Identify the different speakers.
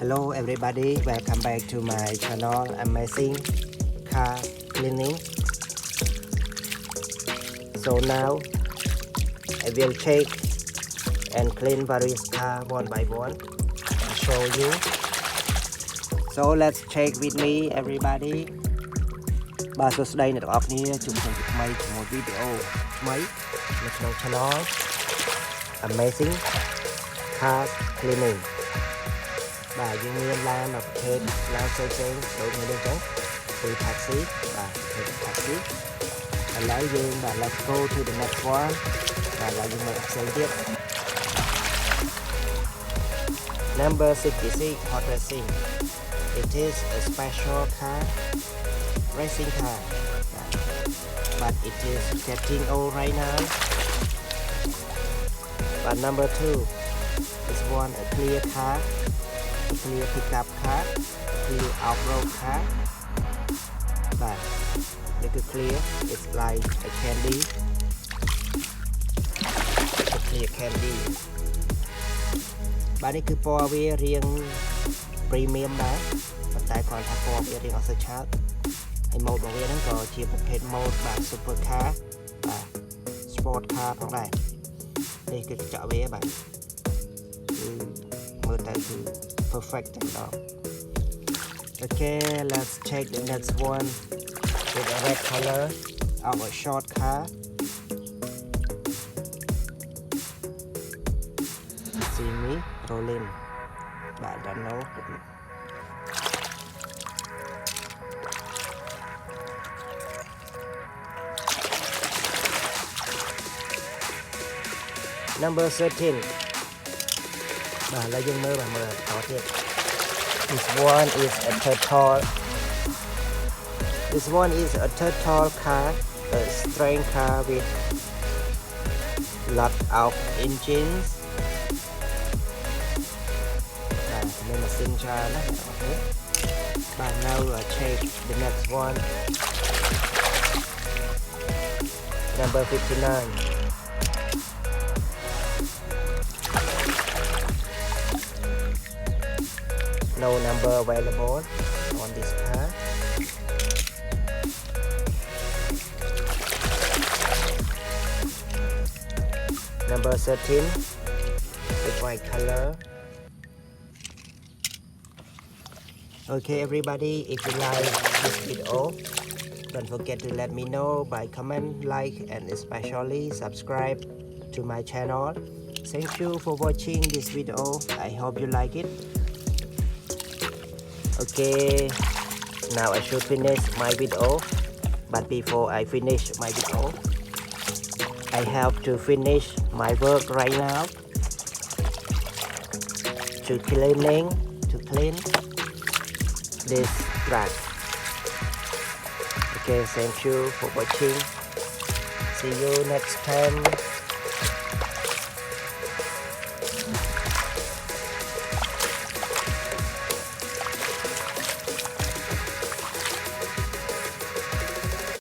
Speaker 1: Hello everybody, welcome back to my channel Amazing Car Cleaning. So now I will check and clean various cars one by one to show you. So let's check with me everybody. បាទសួស្តីអ្នកទាំងអស់គ្នាជួបខ្ញុំថ្មីជាមួយវីដេអូថ្មីនៅក្នុង channel Amazing Car Cleaning បាទយើងមានឡានប្រភេទឡានផ្សេងៗដូចនេះចឹងគឺ taxi បាទប្រភេទ taxi ឥឡូវយើងបាទ let's go to the next one បាទឥឡូវយើងមកផ្សេងទៀត number 66 hot racing. It is a special car racing car, but it is getting old right now. But number 2 is one a clear car, a clear pickup car, a clear off-road car. But look at clear, it's like a candy, a clear candy. បាទនេះគឺពណ៌វារៀង premium ដែរប៉ុន្តែគ្រាន់ថាពណ៌វារៀងអត់សូវឆើតហើយ mode របស់វាហ្នឹងក៏ជាប្រភេទ mode បាទ super car បាទ sport car ផងដែរនេះគឺកញ្ចក់វាបាទគឺមើលទៅគឺ perfect តែម្ដង Okay, let's check the next one with a red color of a short car. See me rolling, but I don't know. Number 13. Bah, là dương mơ bà mơ có thiệt. This one is a turtle. This one is a turtle car, a strange car with lot of engines. Nên là xin ra nó okay. But now check the next one. Number 59. No number available on this car. Number 13 with white color. Okay everybody, if you like this video, don't forget to let me know by comment, like and especially subscribe to my channel. Thank you for watching this video. I hope you like it. Okay, now I should finish my video, but before I finish my video, I have to finish my work right now to clean this track. Okay, thank you for watching. See you next time.